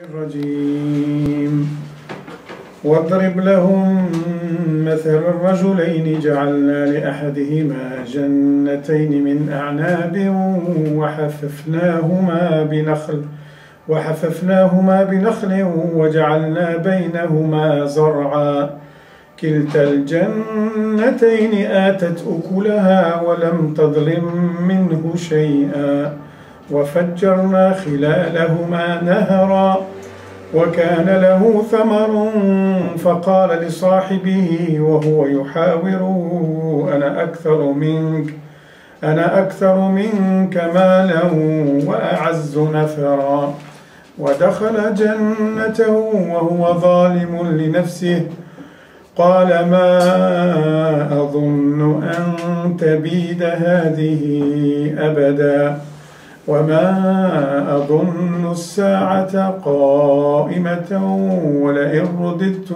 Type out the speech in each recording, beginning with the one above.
الرجيم واضرب لهم مثل الرجلين جعلنا لأحدهما جنتين من أعناب وحففناهما بنخل وجعلنا بينهما زرعا كلتا الجنتين آتت أكلها ولم تظلم منه شيئا وفجرنا خلالهما نهرا وكان له ثمر فقال لصاحبه وهو يحاوره أنا أكثر منك مالا وأعز نفرا ودخل جنته وهو ظالم لنفسه قال ما أظن أن تبيد هذه أبدا وما أظن الساعة قائمة ولئن رددت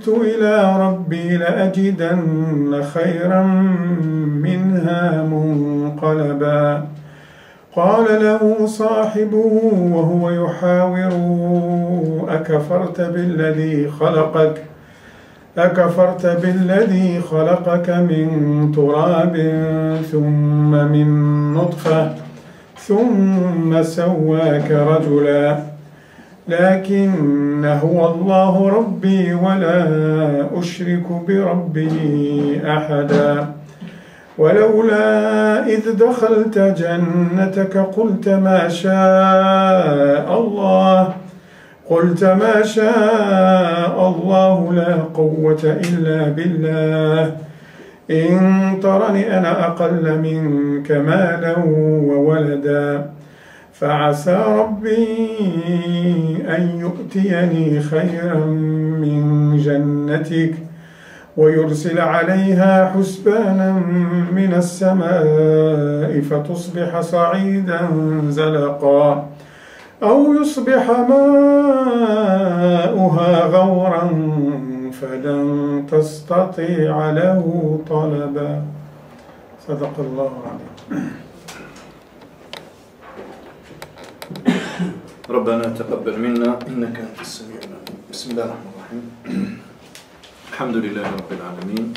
إلى ربي لأجدن خيرا منها منقلبا قال له صاحبه وهو يحاوره أكفرت بالذي خلقك من تراب ثم من نطفة ثم سواك رجلا لكن هو الله ربي ولا أشرك بربي أحدا ولولا إذ دخلت جنتك قلت ما شاء الله لا قوة إلا بالله إن ترني أنا أقل منك مالا وولدا فعسى ربي أن يؤتيني خيرا من جنتك ويرسل عليها حسبانا من السماء فتصبح صعيدا زلقا أو يصبح ماؤها غورا فلن تستطيع له طلبا صدق الله العظيم. ربنا تقبل منا إنك أنت السميع العليم. بسم الله الرحمن الرحيم. الحمد لله رب العالمين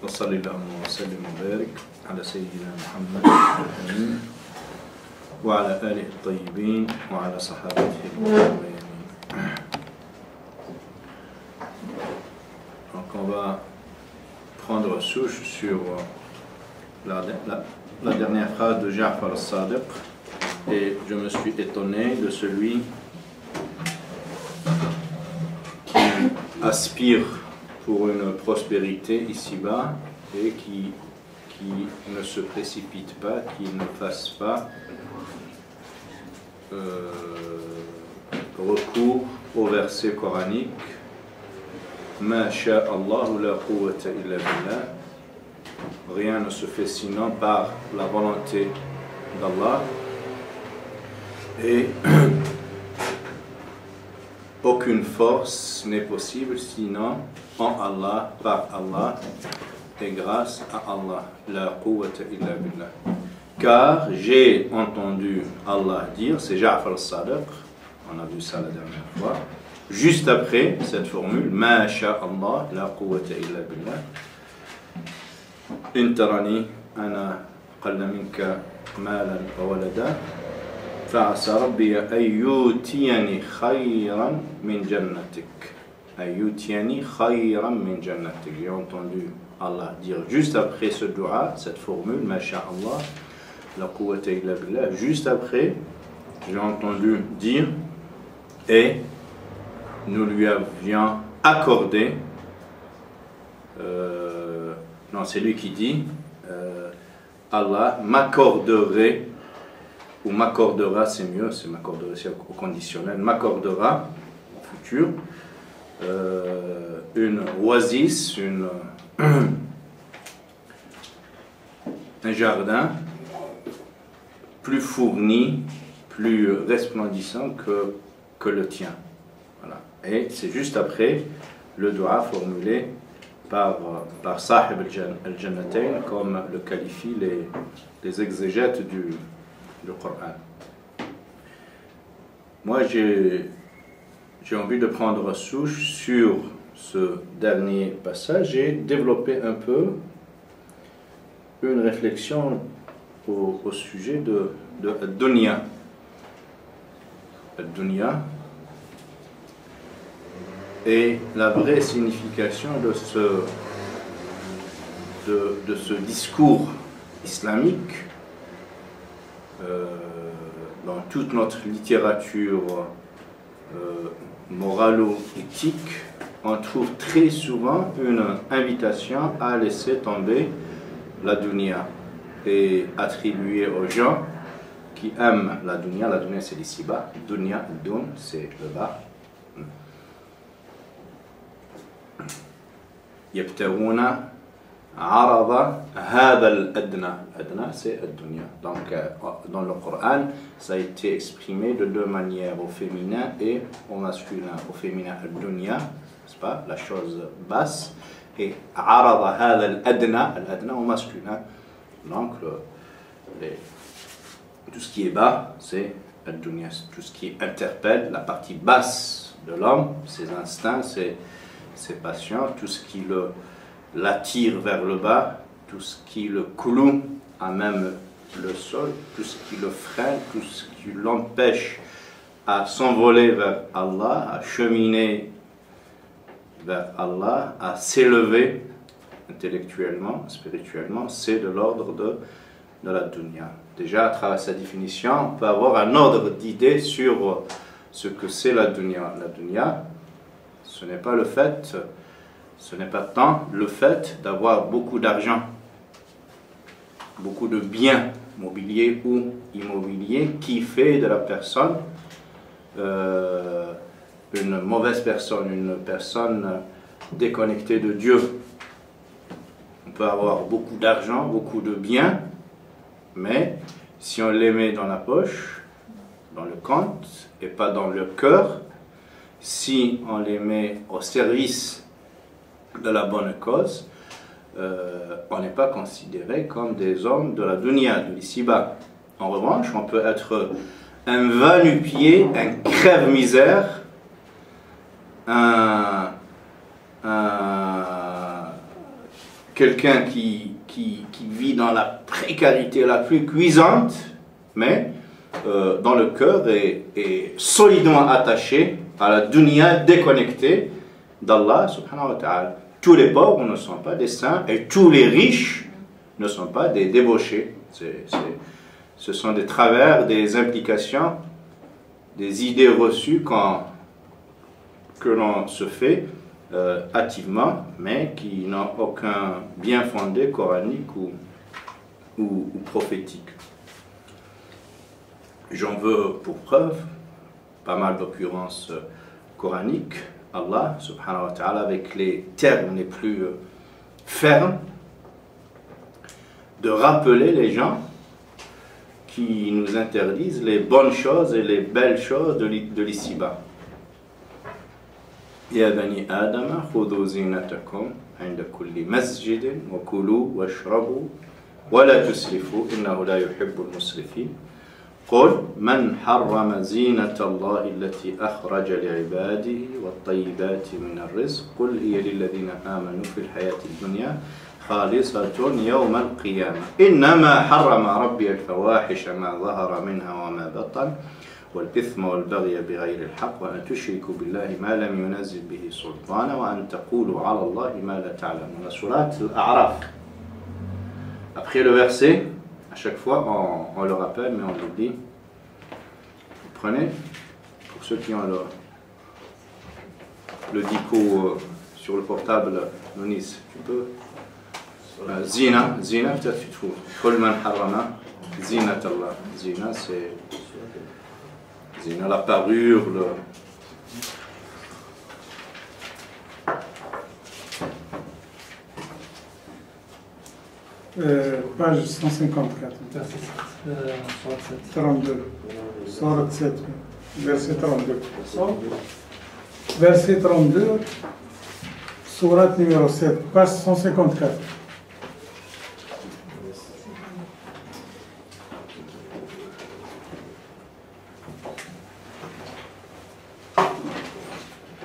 وصلى اللهم وسلم وبارك على سيدنا محمد الأمين وعلى آله الطيبين وعلى صحابته الميامين. Donc on va prendre souche sur la dernière phrase de Ja'far al-Sadiq et je me suis étonné de celui qui aspire pour une prospérité ici-bas et qui ne se précipite pas, qui ne fasse pas recours au verset coranique Ma sha'Allah la quwwata illa billah, rien ne se fait sinon par la volonté d'Allah et aucune force n'est possible sinon en Allah, par Allah et grâce à Allah. La quwwata illa billah. Car j'ai entendu Allah dire, c'est Ja'far al-Sadiq, on a vu ça la dernière fois, juste après cette formule, Ma sha'Allah, la quwwata illa billah, in tarani ana qalla minka malan wa walada, فعسى ربي أن يؤتيني خيرا من جنتك. J'ai entendu Allah dire juste après ce dua, cette formule, Ma sha'Allah, la quwwata illa billah, juste après, j'ai entendu dire et nous lui avions accordé, non c'est lui qui dit, Allah m'accorderait, ou m'accordera, c'est mieux, c'est m'accorderait, c'est au conditionnel, m'accordera au futur une oasis, un jardin plus fourni, plus resplendissant que le tien. Voilà. Et c'est juste après le dua formulé par Sahib al-Jannatayn, comme le qualifient les exégètes du Coran. moi j'ai envie de prendre souche sur ce dernier passage et développer un peu une réflexion au sujet de Dunya. Dunya et la vraie signification de ce discours islamique dans toute notre littérature moralo-éthique. On trouve très souvent une invitation à laisser tomber la dunya et attribuer aux gens qui aiment la dunya c'est l'ici-bas, dunya, dun c'est le bas. Yabtaghouna arada hadha al-adna. Adna c'est ad-dunya. Donc dans le Coran, ça a été exprimé de deux manières, au féminin et au masculin. Au féminin ad-dunya, n'est-ce pas, la chose basse, et arada hadha al-adna au masculin. Donc tout ce qui est bas, c'est ad-dunya. Tout ce qui interpelle la partie basse de l'homme, ses instincts, ses passions, tout ce qui l'attire vers le bas, tout ce qui le cloue à même le sol, tout ce qui le freine, tout ce qui l'empêche à s'envoler vers Allah, à cheminer vers Allah, à s'élever intellectuellement, spirituellement, c'est de l'ordre de la dunya. Déjà, à travers sa définition, on peut avoir un ordre d'idée sur ce que c'est la dunya. La dunya, ce n'est pas tant le fait d'avoir beaucoup d'argent, beaucoup de biens mobiliers ou immobiliers qui fait de la personne une mauvaise personne, une personne déconnectée de Dieu. On peut avoir beaucoup d'argent, beaucoup de biens, mais si on les met dans la poche, dans le compte et pas dans le cœur, si on les met au service de la bonne cause, on n'est pas considéré comme des hommes de la dunya, de l'ici-bas. En revanche, on peut être un va-nu-pied, un crève-misère, quelqu'un qui vit dans la précarité la plus cuisante, mais dans le cœur est solidement attaché à la dunya, déconnecté d'Allah subhanahu wa ta'ala. Tous les pauvres ne sont pas des saints et tous les riches ne sont pas des débauchés. Ce sont des travers, des implications, des idées reçues que l'on se fait hâtivement, mais qui n'ont aucun bien fondé coranique ou prophétique. J'en veux pour preuve pas mal d'occurrences coraniques. Allah subhanahu wa ta'ala, avec les termes les plus fermes, de rappeler les gens qui nous interdisent les bonnes choses et les belles choses de l'ici-bas. Ya bani Adam, khudhu zinatakum inda kulli masjidin wa kulu washrabu wa la tusrifu innahu la yuhibbul musrifin. قل من حرم زينة الله التي أخرج لعباده والطيبات من الرزق قل هي للذين آمنوا في الحياة الدنيا خالصة يوم القيامة إنما حرم ربي الفواحش ما ظهر منها وما بطن والإثم والبغي بغير الحق وأن تشركوا بالله ما لم ينزل به سلطانا وأن تقولوا على الله ما لا تعلمون. سورة الأعراف. Après le verset, à chaque fois on le rappelle mais on l'oublie. Vous prenez, pour ceux qui ont le dico sur le portable, Nonis, tu peux Zina peut-être tu trouves. Kul man harrama zinat Allah. Zina c'est Zina, la parure, page 154. 32. Sourate 7. Verset 32. Verset 32. Sourate numéro 7. Page 154.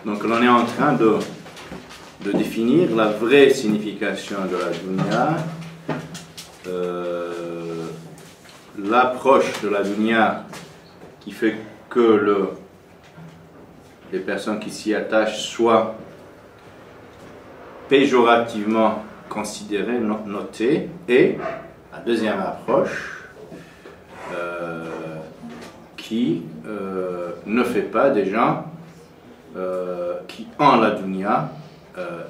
Donc l'on est en train de définir la vraie signification de la dunya, l'approche de la dunya qui fait que les personnes qui s'y attachent soient péjorativement considérées, notées, et la deuxième approche qui ne fait pas des gens qui ont la dunya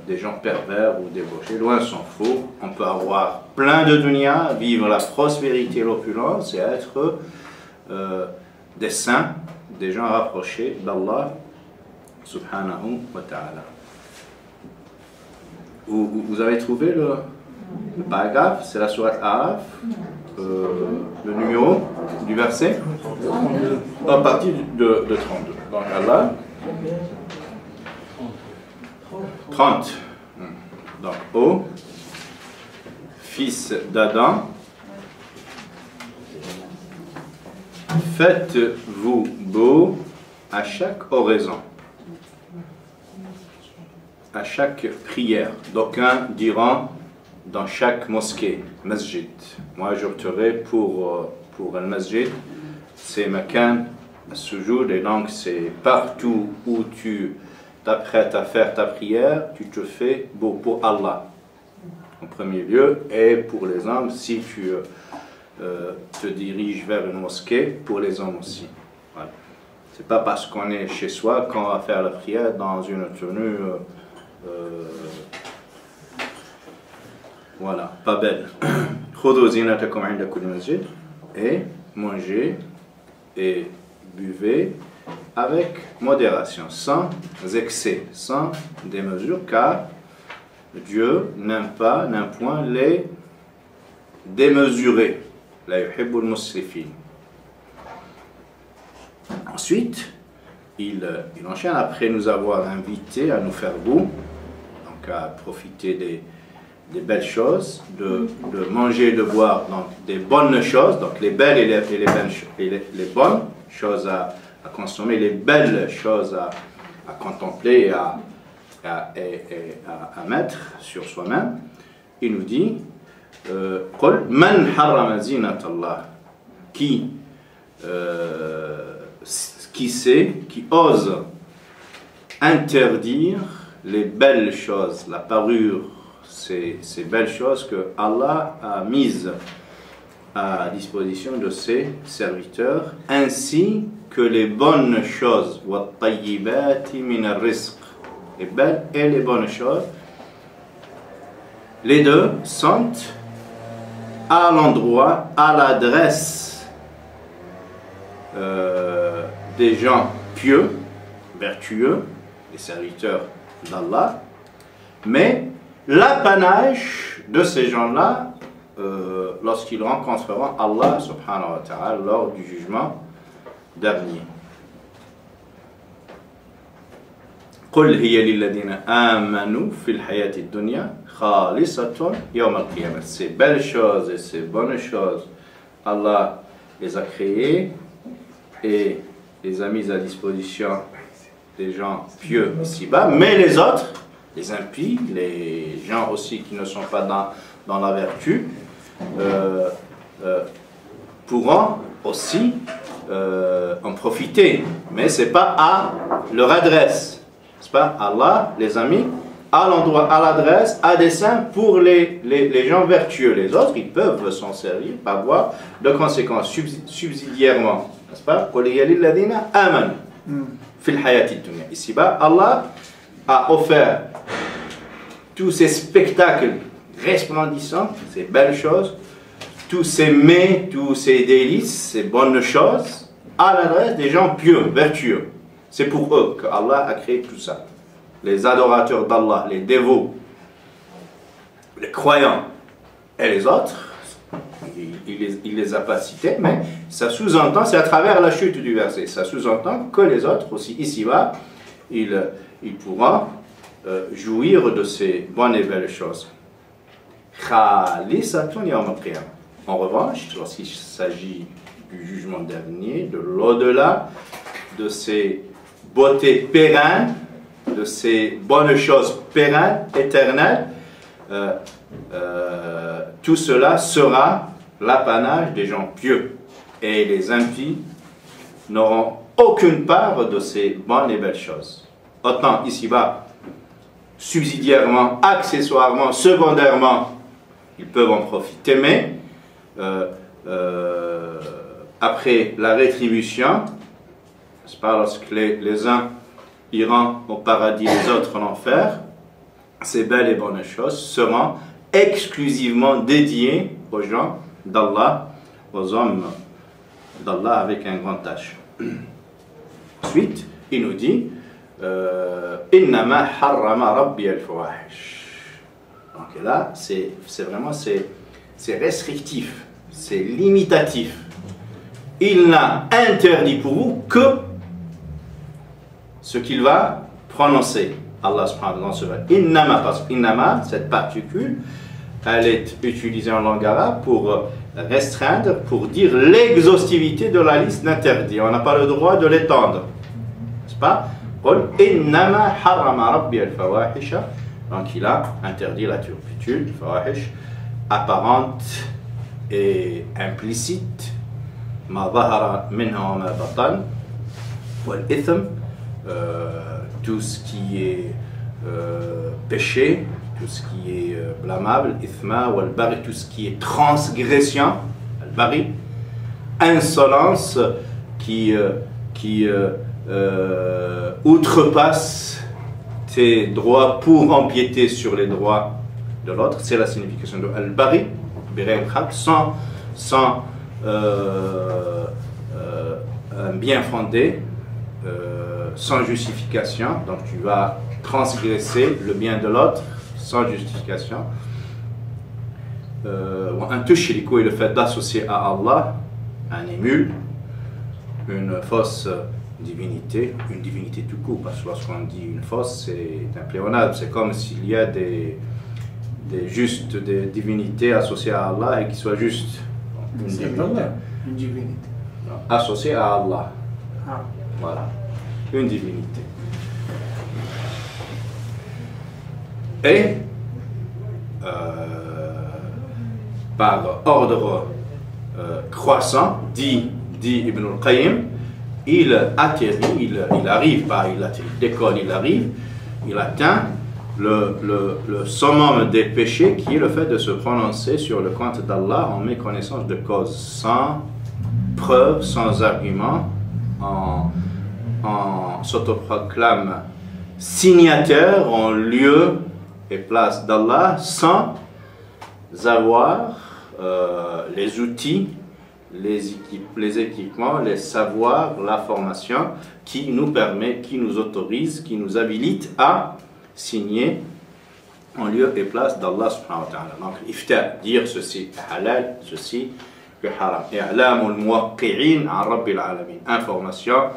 des gens pervers ou débauchés. Loin s'en faut. On peut avoir plein de dunya, vivre la prospérité et l'opulence et être des saints, des gens rapprochés d'Allah subhanahu wa ta'ala. Vous avez trouvé le paragraphe? C'est la sourate Araf, le numéro du verset à partir de 32. Donc Allah 30. Donc, ô fils d'Adam, faites-vous beau à chaque oraison, à chaque prière. D'aucuns diront dans chaque mosquée, masjid. Moi j'opterai pour un masjid, c'est makan as-sujud, et donc c'est partout où tu t'apprêtes à faire ta prière, tu te fais beau pour Allah en premier lieu, et pour les hommes, si tu te diriges vers une mosquée, pour les hommes aussi. Voilà. C'est pas parce qu'on est chez soi qu'on va faire la prière dans une tenue voilà, pas belle. Et mangez et buvez avec modération, sans excès, sans démesure, car Dieu n'aime point les démesurés. La yuhibbul musrifin. Ensuite, il enchaîne après nous avoir invités à nous faire beau, donc à profiter des belles choses, de manger et de boire, donc des bonnes choses, donc les belles et les bonnes choses à consommer, les belles choses à contempler et à mettre sur soi-même. Il nous dit قل من حرم زينة الله, qui ose interdire les belles choses, la parure, ces belles choses que Allah a mises à disposition de ses serviteurs, ainsi que les bonnes choses, وَالطَّيِّبَاتِ مِنَ الرِّزْقِ, les belles et les bonnes choses. Les deux sont à l'endroit, à l'adresse des gens pieux, vertueux, les serviteurs d'Allah, mais l'apanage de ces gens-là, lorsqu'ils rencontreront Allah subhanahu wa ta'ala lors du jugement dernier. قل هي للذين آمنوا في الحياة الدنيا خالصة يوم القيامة. Ces belles choses et ces bonnes choses, Allah les a créées et les a mises à disposition des gens pieux ici-bas, mais les autres, les impies, les gens aussi qui ne sont pas dans la vertu, pourront aussi en profiter, mais ce n'est pas à leur adresse. C'est pas Allah, les amis, à l'endroit, à l'adresse, à dessein pour les gens vertueux. Les autres, ils peuvent s'en servir par voie de conséquence, subsidiairement. N'est-ce pas? Ici-bas, Allah a offert tous ces spectacles resplendissants, ces belles choses, tous ces mets, tous ces délices, ces bonnes choses, à l'adresse des gens pieux, vertueux. C'est pour eux que Allah a créé tout ça. Les adorateurs d'Allah, les dévots, les croyants et les autres, il les a pas cités, mais ça sous-entend, c'est à travers la chute du verset, ça sous-entend que les autres aussi, ici-bas, ils pourront jouir de ces bonnes et belles choses. En revanche, lorsqu'il s'agit du jugement dernier, de l'au-delà, de ces beautés pérennes, de ces bonnes choses pérennes, éternelles, tout cela sera l'apanage des gens pieux. Et les impies n'auront aucune part de ces bonnes et belles choses. Autant ici-bas, subsidiairement, accessoirement, secondairement, ils peuvent en profiter, mais après la rétribution, n'est-ce pas, lorsque les uns iront au paradis, les autres en enfer, ces belles et bonnes choses seront exclusivement dédiées aux gens d'Allah, aux hommes d'Allah avec un grand H. Ensuite, il nous dit Innama harrama rabbi al-fawahish. Donc là, c'est vraiment c'est restrictif, c'est limitatif. Il n'a interdit pour vous que ce qu'il va prononcer. Allah subhanahu wa ta'ala. Innama, parce que innama, cette particule, elle est utilisée en langue arabe pour restreindre, pour dire l'exhaustivité de la liste d'interdits. On n'a pas le droit de l'étendre. N'est-ce pas? Innama harrama rabbi al-fawahisha. Donc il a interdit la turpitude, fawahish, apparente et implicite. Ma zahara minha wa ma batan. Wal itham. Tout ce qui est péché, tout ce qui est blâmable, ithma wal bari, tout ce qui est transgression, al bari, insolence qui outrepasse tes droits pour empiéter sur les droits de l'autre. C'est la signification de al bari, sans un bien fondé, sans justification. Donc tu vas transgresser le bien de l'autre sans justification. Un tushriku est le fait d'associer à Allah un émule, une fausse divinité, une divinité tout court, parce que lorsqu'on dit une fausse, c'est un pléonasme, c'est comme s'il y a des divinités associées à Allah et qui soient juste une divinité. Une divinité. Associée à Allah. Ah. Voilà. Une divinité. Et par ordre croissant, dit Ibn al-Qayyim, il atterrit, il arrive, pas il atterrit, décolle, il arrive, il atteint le summum des péchés qui est le fait de se prononcer sur le compte d'Allah en méconnaissance de cause, sans preuve, sans argument, en s'autoproclame signataire en lieu et place d'Allah sans avoir les outils, les équipements, les savoirs, la formation qui nous permet, qui nous autorise, qui nous habilite à signer en lieu et place d'Allah subhanahu wa ta'ala. Donc, ifta, dire ceci est halal, ceci est haram. I'lamul muwaqqi'in an rabbil alamin. Information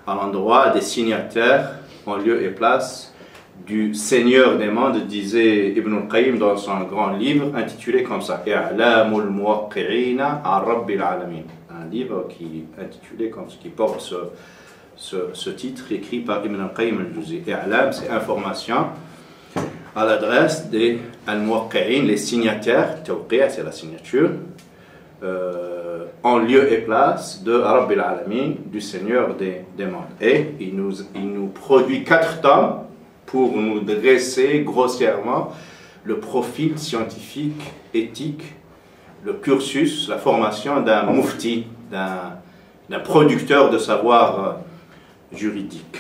à l'endroit des signataires en lieu et place du Seigneur des mondes, disait Ibn al-Qayyim dans son grand livre intitulé comme ça, I'lamul muwaqqi'ina an rabbil alamin. Un livre intitulé comme ce qui porte ce titre écrit par Ibn al-Qayyim al-Juz'i. I'lam, c'est information à l'adresse des al-muwaqqi'in, les signataires, tawqi'a, c'est la signature, en lieu et place de Rabbil Alamin, du Seigneur des mondes. Et il nous produit 4 tomes pour nous dresser grossièrement le profil scientifique, éthique, le cursus, la formation d'un mufti, d'un producteur de savoir juridique.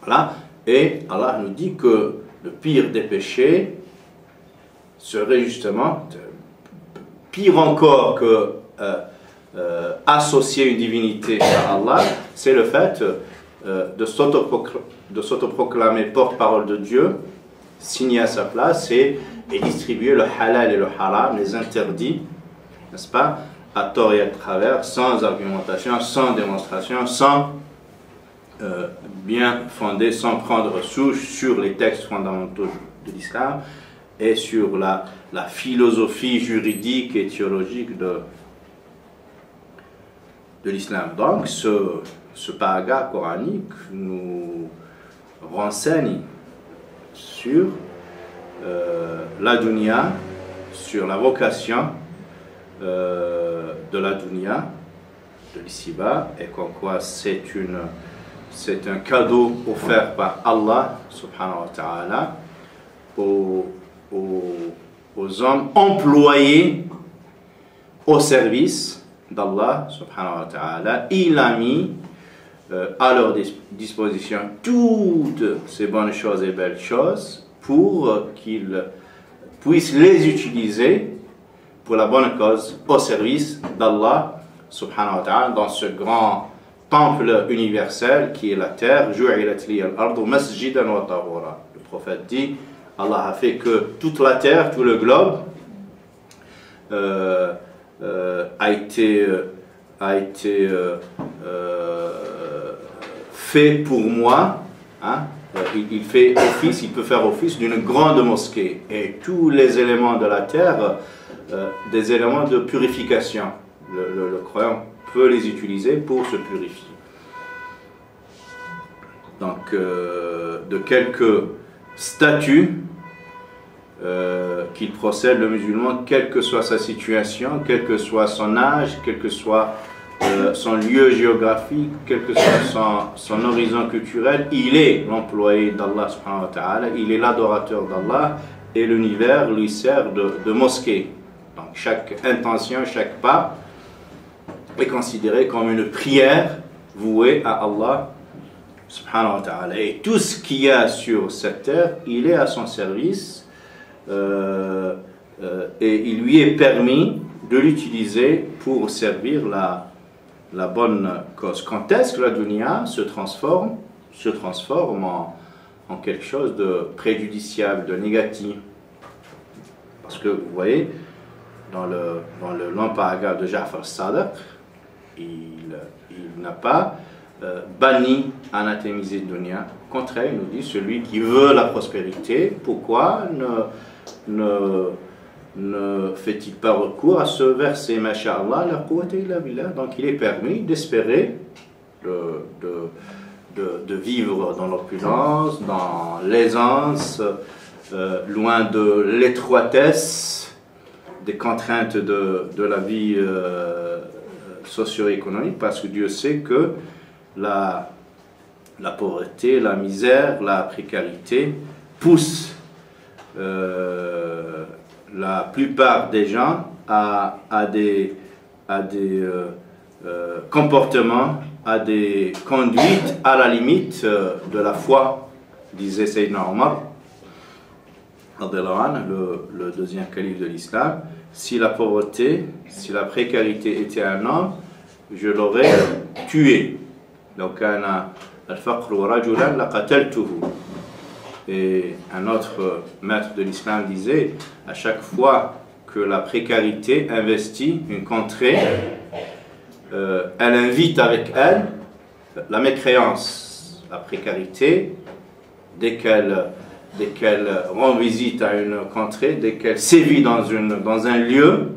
Voilà. Et Allah nous dit que le pire des péchés serait justement, pire encore que associer une divinité à Allah, c'est le fait de s'autoproclamer porte-parole de Dieu, signer à sa place et distribuer le halal et le haram, les interdits, n'est-ce pas, à tort et à travers, sans argumentation, sans démonstration, sans bien fondé, sans prendre souche sur les textes fondamentaux de l'islam et sur la philosophie juridique et théologique de l'islam. Donc ce paragraphe coranique nous renseigne sur la dunya, sur la vocation de la dunya, de l'ici-bas, et comme quoi c'est un cadeau offert par Allah subhanahu wa ta'ala aux hommes employés au service d'Allah subhanahu wa ta'ala. Il a mis à leur disposition toutes ces bonnes choses et belles choses pour qu'ils puissent les utiliser pour la bonne cause au service d'Allah subhanahu wa ta'ala dans ce grand temple universel qui est la terre. Le prophète dit, Allah a fait que toute la terre, tout le globe a été fait pour moi, hein? Il fait office, il peut faire office d'une grande mosquée, et tous les éléments de la terre, des éléments de purification. Le croyant peut les utiliser pour se purifier. Donc, de quelques statuts qu'il procède, le musulman, quelle que soit sa situation, quel que soit son âge, quel que soit son lieu géographique, quel que soit son horizon culturel, il est l'employé d'Allah subhanahu wa ta'ala, il est l'adorateur d'Allah, et l'univers lui sert de mosquée. Donc chaque intention, chaque pas est considéré comme une prière vouée à Allah subhanahu wa ta'ala. Et tout ce qu'il y a sur cette terre, il est à son service, et il lui est permis de l'utiliser pour servir la bonne cause. Quand est-ce que la dunya se transforme en quelque chose de préjudiciable, de négatif? Parce que vous voyez, dans le long paragraphe de Ja'far Sadiq, il n'a pas banni, anathémisé de dunya. Au contraire, il nous dit, celui qui veut la prospérité, pourquoi ne fait-il pas recours à ce verset, masha'Allah, la quwwata illa billah? Donc il est permis d'espérer de vivre dans l'opulence, dans l'aisance, loin de l'étroitesse, des contraintes de la vie socio-économique, parce que Dieu sait que la pauvreté, la misère, la précarité poussent la plupart des gens à des comportements, à des conduites à la limite de la foi, disait Sayyidina Omar, le deuxième calife de l'islam. Si la pauvreté, si la précarité était un homme, je l'aurais tué. Et un autre maître de l'islam disait, à chaque fois que la précarité investit une contrée, elle invite avec elle la mécréance. La précarité, dès qu'elle rend visite à une contrée, dès qu'elle sévit dans un lieu,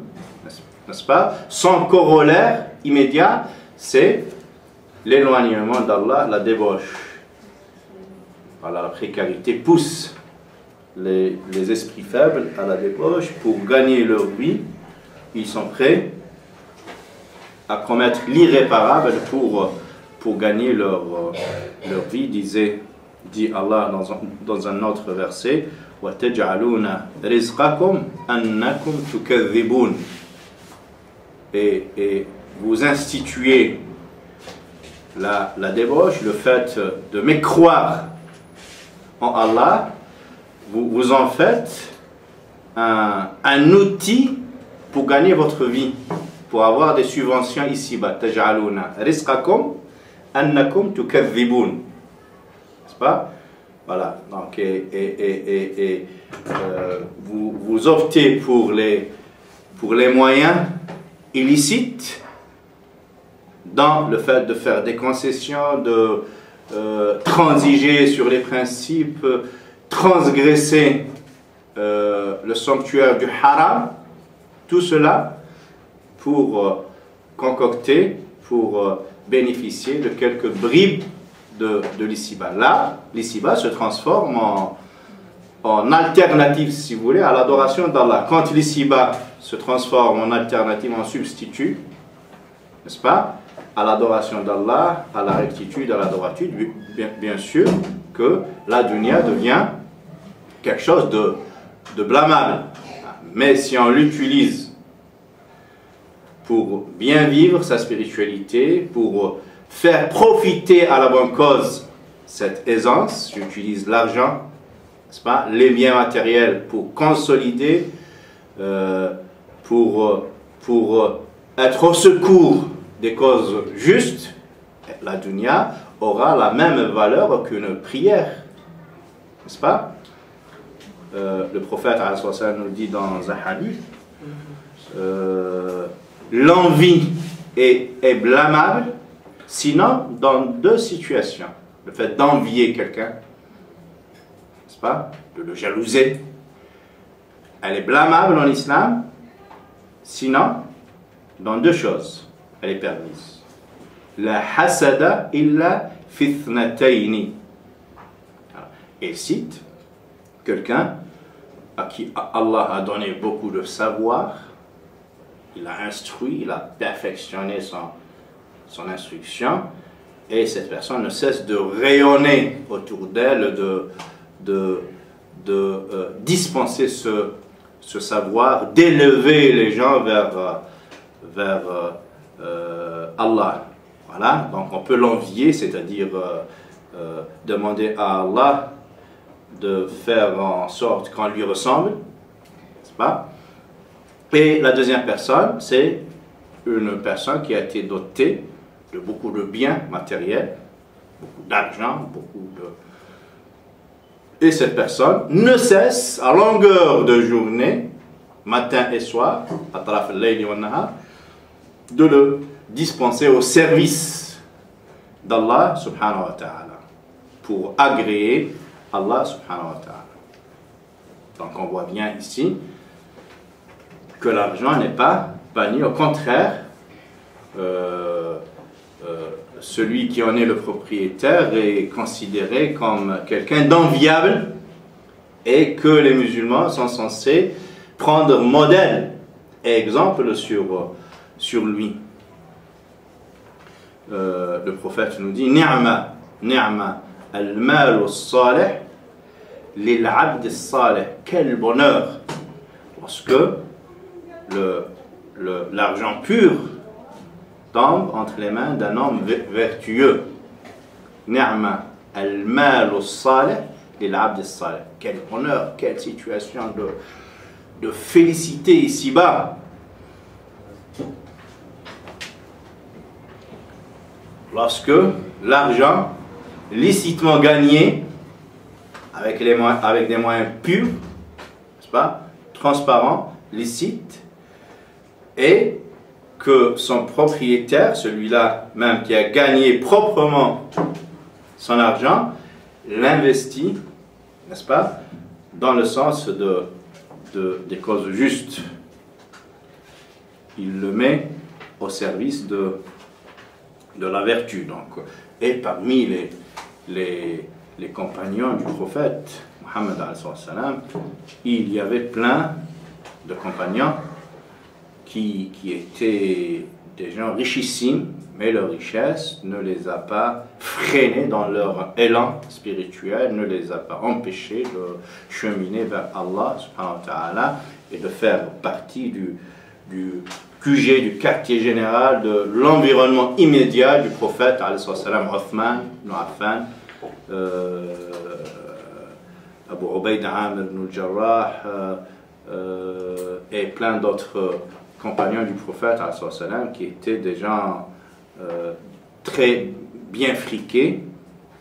n'est-ce pas, son corollaire immédiat, c'est l'éloignement d'Allah, la débauche. Voilà, la précarité pousse les esprits faibles à la débauche. Pour gagner leur vie, ils sont prêts à commettre l'irréparable pour gagner leur vie, dit Allah dans un autre verset, وَتَجْعَلُونَ رِزْقَكُمْ أَنَّكُمْ تُكَذِّبُونَ. Et vous instituez la débauche, le fait de mécroire en Allah, vous en faites un outil pour gagner votre vie, pour avoir des subventions ici-bas. Taj'aluna rizqakum annakum tukadhibun. N'est-ce pas? Voilà. Donc, vous optez pour les moyens illicites dans le fait de faire des concessions, de transiger sur les principes, transgresser le sanctuaire du haram, tout cela pour concocter, pour bénéficier de quelques bribes de l'ici-bas. Là, l'ici-bas se transforme en alternative, si vous voulez, à l'adoration d'Allah. Quand l'ici-bas se transforme en alternative, en substitut, n'est-ce pas, à l'adoration d'Allah, à la rectitude, à la droiture, bien sûr que la dunya devient quelque chose de blâmable. Mais si on l'utilise pour bien vivre sa spiritualité, pour faire profiter à la bonne cause cette aisance, j'utilise l'argent, n'est-ce pas, les biens matériels pour consolider, pour être au secours des causes justes, la dunya aura la même valeur qu'une prière, n'est-ce pas? Le prophète nous dit dans un hadith, l'envie est blâmable, sinon dans deux situations. Le fait d'envier quelqu'un, n'est-ce pas, de le jalouser, elle est blâmable en islam, sinon dans deux choses, elle est permise. La hasada illa fithnatayni. Et cite quelqu'un à qui Allah a donné beaucoup de savoir, il a instruit, il a perfectionné son instruction, et cette personne ne cesse de rayonner autour d'elle, de dispenser ce savoir, d'élever les gens vers Allah. Voilà, donc on peut l'envier, c'est-à-dire demander à Allah de faire en sorte qu'on lui ressemble, n'est-ce pas? Et la deuxième personne, c'est une personne qui a été dotée de beaucoup de biens matériels, beaucoup d'argent, Et cette personne ne cesse, à longueur de journée, matin et soir, de le dispenser au service d'Allah subhanahu wa ta'ala, pour agréer Allah subhanahu wa ta'ala. Donc on voit bien ici que l'argent n'est pas banni, au contraire, celui qui en est le propriétaire est considéré comme quelqu'un d'enviable et que les musulmans sont censés prendre modèle et exemple sur lui. Le prophète nous dit Ni'ma al-mal as-salih lil-'abd as-salih. Quel bonheur lorsque l'argent pur tombe entre les mains d'un homme vertueux. Ni'ma al-mal as-salih lil-'abd as-salih. Quel bonheur, quelle situation de félicité ici-bas. Lorsque l'argent licitement gagné avec des moyens purs, n'est-ce pas, transparents, licites, et que son propriétaire, celui-là même qui a gagné proprement son argent, l'investit, n'est-ce pas, dans le sens des causes justes. Il le met au service de la vertu. Donc. Et parmi les compagnons du prophète Mohammed, il y avait plein de compagnons qui étaient des gens richissimes, mais leur richesse ne les a pas freinés dans leur élan spirituel, ne les a pas empêchés de cheminer vers Allah subhanahu wa ta'ala et de faire partie du QG, du quartier général, de l'environnement immédiat du prophète, Othman ibn Affan, Abu Ubaida Amir ibn al-Jarrah, et plein d'autres compagnons du prophète, qui étaient des gens très bien friqués,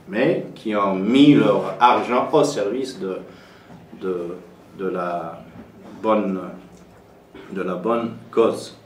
mais qui ont mis leur argent au service de la bonne cause.